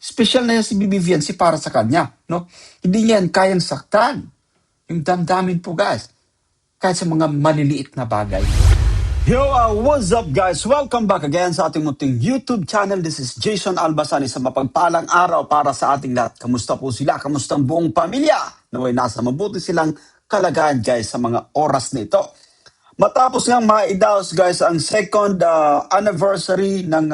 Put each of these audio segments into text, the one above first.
Special na yan si Bibi Fiancé para sa kanya, no? Hindi niya yan kayang saktan. Yung damdamin po, guys. Kahit sa mga maliliit na bagay. Yo, what's up guys? Welcome back again sa ating munting YouTube channel. This is Jason Albasani sa mapagpalang araw para sa ating lahat. Kamusta po sila? Kamusta ang buong pamilya? Naway nasa mabuti silang kalagayan guys sa mga oras na ito. Matapos nga maidaos guys ang second anniversary ng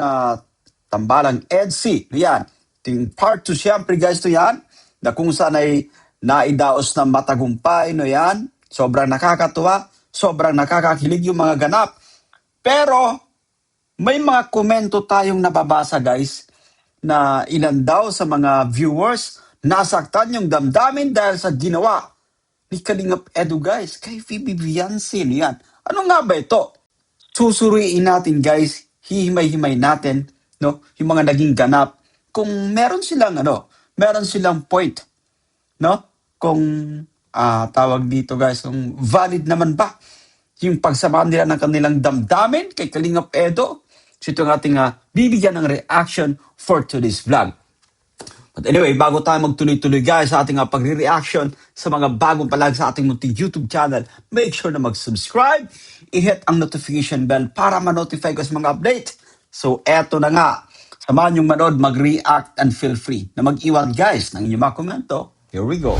Tambalang EDC. Yan. Ting part 2 siyempre guys to yan. Na kung saan ay naidaos na matagumpay no yan. Sobrang nakakatuwa. Sobrang nakakakilig yung mga ganap. Pero may mga komento tayong nababasa guys na ilan daw sa mga viewers nasaktan yung damdamin dahil sa ginawa ni Kalingap Edu guys kay Phoebe Villancin yan. Ano nga ba ito? Susuriin natin guys, hihimay-himay natin no yung mga naging ganap kung meron silang point no kung tawag dito guys kung valid naman ba yung pagsamahan nila ng kanilang damdamin kay Kalingap Edo. So ito ang ating bibigyan ng reaction for today's vlog. But anyway, bago tayo magtuloy-tuloy guys sa ating pagre-reaction sa mga bagong palag sa ating munting YouTube channel, make sure na mag-subscribe, i-hit ang notification bell para ma-notify ko sa mga update. So eto na nga, samahan yung manood, mag-react and feel free na mag-iwan guys ng inyong mga komento. Here we go.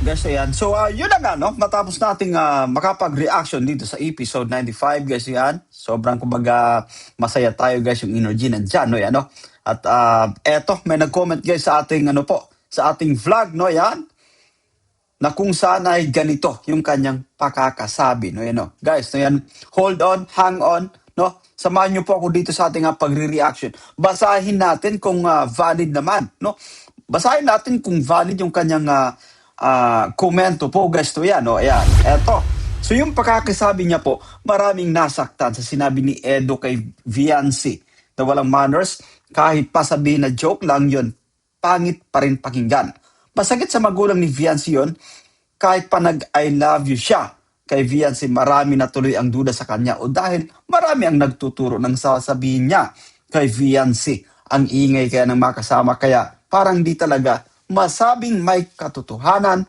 Guys, ayan. So, yun na nga, no? Matapos nating makapag-reaction dito sa episode 95, guys, yan. Sobrang, kumbaga, masaya tayo, guys, yung energy nandyan, no? Yan, no? At, eto, may nag-comment, guys, sa ating, sa ating vlog, no? Yan. Na kung saan ay ganito yung kanyang pakakasabi, no? Yan, no? Guys, no? Yan. Hold on, hang on, no? Samahan niyo po ako dito sa ating pagre-reaction. Basahin natin kung valid naman, no? Basahin natin kung valid yung kanyang komento po guys to yan. No? Ayan, eto. So yung pagkakasabi niya po, maraming nasaktan sa sinabi ni Edo kay Villancin na walang manners, kahit pa sabihin na joke lang yun, pangit pa rin pakinggan. Masakit sa magulang ni Villancin yun, kahit pa nag-I love you siya. Kay Villancin, marami na tuloy ang duda sa kanya o dahil marami ang nagtuturo ng sasabihin niya kay Villancin. Ang ingay kaya ng makasama, kaya parang di talaga masabing may katotohanan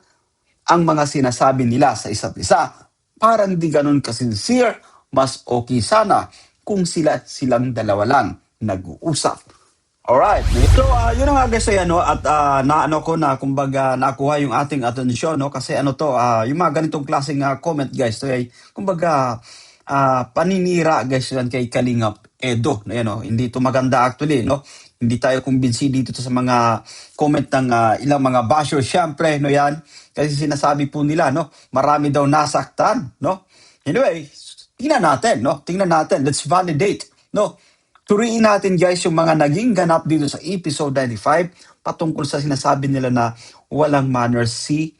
ang mga sinasabi nila sa isa't isa. Parang di ganun kasincere, mas okay sana kung silang dalawa lang nag-uusap. Alright. So, yun na nga guys, at naano ko na, kumbaga, nakuha yung ating atensyon, no? Kasi yung mga ganitong klaseng comment guys, to ay, kumbaga, paninira guys yan kay Kalingap Edo. Yan, no? Hindi ito maganda actually, no? Hindi tayo kumbinsi dito sa mga comment ng ilang mga bashers. Siyempre, no yan. Kasi sinasabi po nila, no? Marami daw nasaktan, no? Anyway, tingnan natin, no? Tingnan natin. Let's validate, no? Turiin natin guys yung mga naging ganap dito sa episode 95 patungkol sa sinasabi nila na walang manners si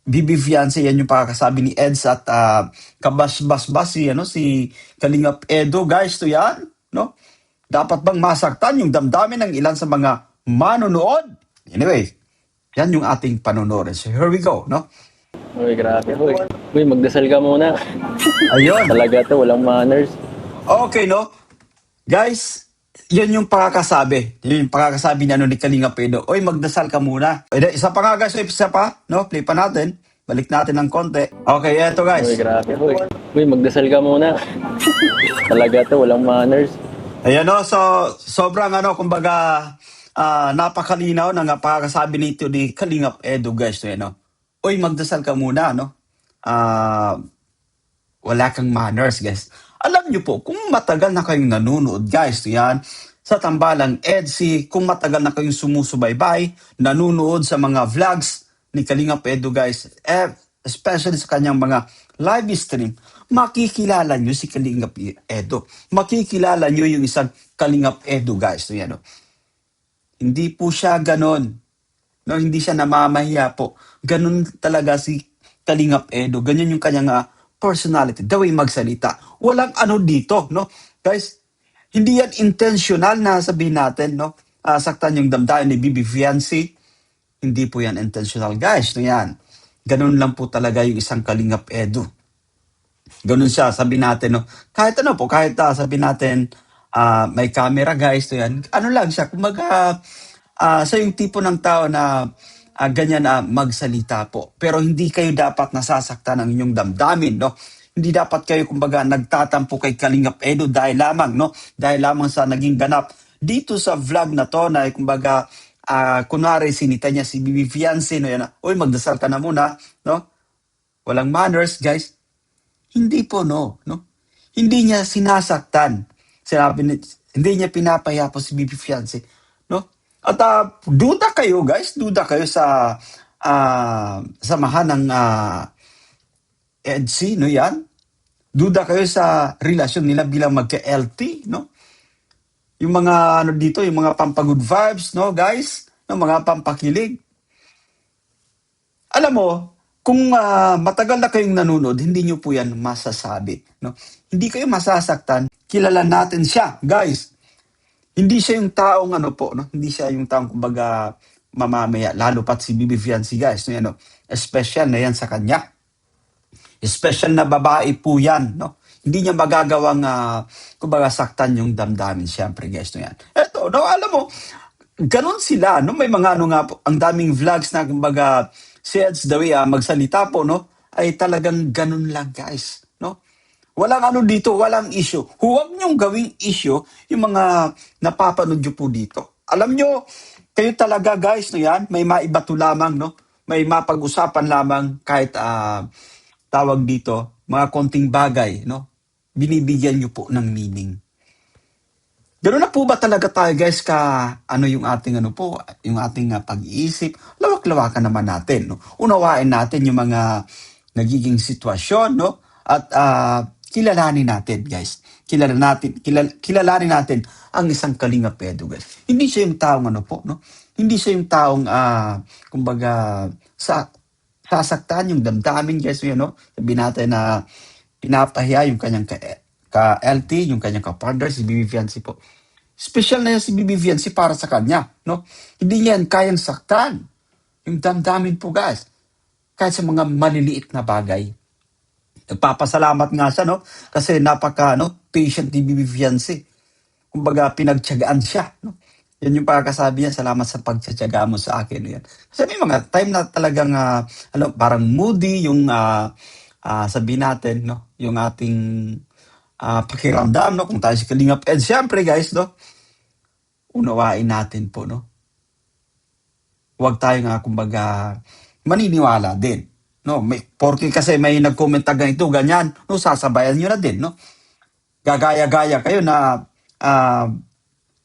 Bibi Fiancé. Yan yung pakakasabi ni Eds at kabas-bas-bas si Kalingap Edo guys to yan, no? Dapat bang masaktan yung damdamin ng ilan sa mga manonood? Anyway, yan yung ating panonood. So here we go, no? Uy, grabe. Uy, magdasal ka muna. Ayun. Talaga to, walang manners. Okay, no? Guys, yun yung pakakasabi. Yun yung pakakasabi niya ni Kalingap Edo. Oy, magdasal ka muna. Isa pa nga guys, isa pa, no? Play pa natin. Balik natin ng konti. Okay, eto guys. Uy, grabe. Uy, magdasal ka muna. Talaga to, walang manners. Ayan, no? So, sobrang kumbaga, napakalinaw ng pakakasabi nito ni Kalingap Edo guys. So, no? Uy, magdasal ka muna, no? Wala kang manners, guys. Alam nyo po, kung matagal na kayong nanonood, guys, yan, sa Tambalang EDC, kung matagal na kayong sumusubaybay, nanonood sa mga vlogs ni Kalingap Edo, guys, especially sa kanyang mga live stream, makikilala nyo si Kalingap Edo. Makikilala nyo yung isang Kalingap Edo, guys. So, yan, no? Hindi po siya ganon. No, hindi siya namamahiya po. Ganon talaga si Kalingap Edo. Ganyan yung kanyang personality, the way magsalita. Walang dito, no? Guys, hindi yan intentional na sabihin natin, no? Saktan yung damdamin ni Bibi Fiancé. Hindi po yan intentional, guys. No, yan. Ganun lang po talaga yung isang Kalingap Edo. Ganun siya, sabi natin, no? Kahit kahit sabi natin, may camera guys, to yan. Ano lang siya, kumbaga, sa yung tipo ng tao na ganyan magsalita po. Pero hindi kayo dapat nasasaktan ng inyong damdamin, no? Hindi dapat kayo, kumbaga, nagtatampo kay Kalingap Edo dahil lamang, no? Dahil lamang sa naging ganap. Dito sa vlog na to, na kumbaga, kunwari sinita niya si Bibi Fiancé, no? Yan, uy, magdasal ka na muna, no? Walang manners, guys. Hindi po, no? Hindi niya sinasaktan. Sinabi ni, hindi niya pinapaya po si Bibi Fiancé, no? At duda kayo, guys, duda kayo sa samahan ng EDC, no yan? Duda kayo sa relasyon nila bilang magka-LT, no? Yung mga ano dito, yung mga pampagood vibes, no, guys? No, mga pampakilig. Alam mo, kung matagal na kayong nanonood, hindi nyo po yan masasabi. No? Hindi kayo masasaktan. Kilala natin siya, guys. Hindi siya yung taong ano po, no? Hindi siya yung taong kumbaga mamamaya, lalo pat si Bibi Fiancé, guys. No, yan, no? Special na yan sa kanya. Special na babae po yan, no? Hindi niya magagawang kumbaga saktan yung damdamin, siyempre, guys. No, yan. Eto, no, alam mo, ganon sila, no? May mga ano nga po, ang daming vlogs na kumbaga says the way magsalita po, no? Ay talagang ganon lang, guys, no? Walang ano dito, walang issue. Huwag niyong gawing issue yung mga napapanood niyo po dito. Alam niyo, kayo talaga, guys, no yan, may maibato lamang, no? May mapag-usapan lamang kahit tawag dito, mga konting bagay, no? Binibigyan niyo po ng meaning. Ganoon na po ba talaga tayo, guys, ka ano yung ating ano po, yung ating pag-iisip? Lawak-lawakan naman natin, no? Unawain natin yung mga nagiging sitwasyon, no? At kilalanin natin, guys. Kilalanin natin ang isang Kalingap Edo, guys. Hindi siya yung taong ano po, no? Hindi siya yung taong kumbaga sasaktan yung damdamin, guys, yun, no? Sabihin natin na pinapahiya yung kanyang ka-LT, yung kanyang ka-partner, si Bibi Fiancé po. Special na yan si Bibi Fiancé para sa kanya, no? Hindi niya yan kayang saktan. Yung damdamin po, guys. Kahit sa mga maliliit na bagay. Nagpapasalamat nga siya, no? Kasi patient ni Bibi Fiancé. Kumbaga, pinagtiyagaan siya, no? Yan yung pagkakasabi niya, salamat sa pagtitiyaga mo sa akin. Yan. Kasi may mga time na talagang, parang moody yung, sabihin natin, no? Yung ating pakiramdam, no? Kung tayo si Kalingap Ed, siyempre, guys, no? Unawain natin po, no? Huwag tayo nga, kumbaga, maniniwala din. No, porque kasi may nag-comment na ganito, ganyan, no, sasabayan nyo na din, no? Gagaya-gaya kayo na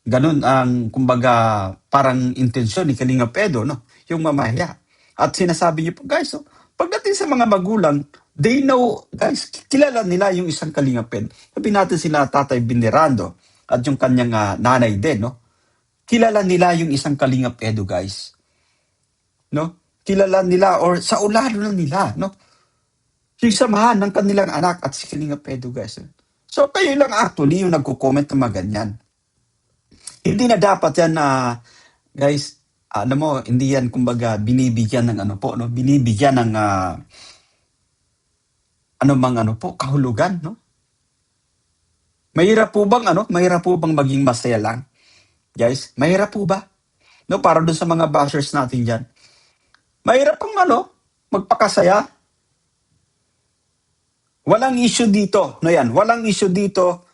ganun ang, kumbaga, parang intensyon ni Kalingap Edo, no? Yung mamaya. At sinasabi niyo po, guys, no? Pagdating sa mga magulang, they know, guys, kilala nila yung isang Kalingap Edo. Sabi natin sila Tatay Venerando at yung kanyang nanay din, no? Kilala nila yung isang Kalingap Edo, guys. No? Kilala nila or sa ulalo na nila, no? Yung samahan ng kanilang anak at si Kalingap Edo, guys. So, kayo lang actually yung nagko-comment na mga ganyan. Hindi na dapat yan guys, alam mo, hindi yan kumbaga binibigyan ng ano po, no? Binibigyan ng kahulugan, no? Mahirap po bang maging masaya lang? Guys, mahirap po ba? No, para doon sa mga bashers natin diyan. Mahirap pang magpakasaya. Walang issue dito, no yan, walang issue dito.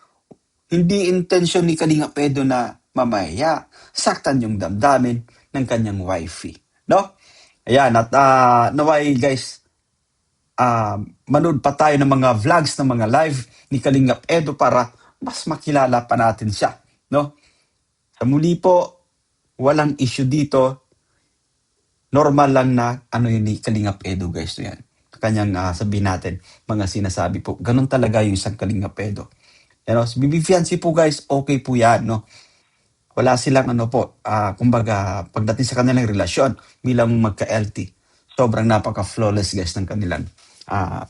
Hindi intention ni Kalingap Edo na mamaya saktan yung damdamin ng kanyang wifey, no? Ayan, at naway guys, manood pa tayo ng mga vlogs, ng mga live ni Kalingap Edo para mas makilala pa natin siya, no? Sa muli po, walang issue dito. Normal lang na yun ni Kalingap Edo, guys, no yan. Kanyang sabihin natin, mga sinasabi po. Ganun talaga yung isang Kalingap Edo. Si Bibi Fiancé po, guys, okay po yan, no? Wala silang kumbaga, pagdating sa kanilang relasyon bilang magka-LT, sobrang napaka-flawless, guys, ng kanilang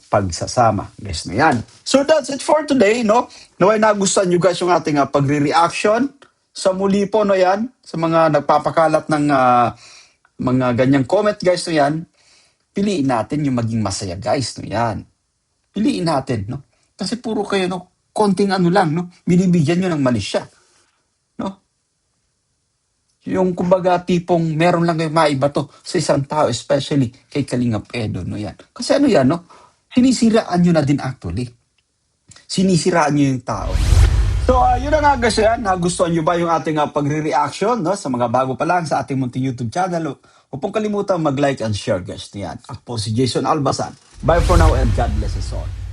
pagsasama, guys, na yan. So that's it for today, no? Naway nagustuhan nyo, guys, yung ating pagre-reaction. Sa muli po, no, yan, sa mga nagpapakalat ng mga ganyang comment, guys, no, yan, piliin natin yung maging masaya, guys, no, yan. Piliin natin, no? Kasi puro kayo, no, konting lang, no? Binibigyan nyo ng mali siya. Yung kumbaga tipong meron lang kayo maibato sa isang tao, especially kay Kalingap Edo, no yan. Kasi ano yan, no? Sinisiraan nyo na din actually. Sinisiraan nyo yung tao. So, yun na nga guys, yan. Nagustuhan nyo ba yung ating pagre-reaction, no? Sa mga bago pa lang sa ating munting YouTube channel. Huwag pong kalimutan mag-like and share guys. Yan. Ako po si Jason Albasan. Bye for now and God bless us all.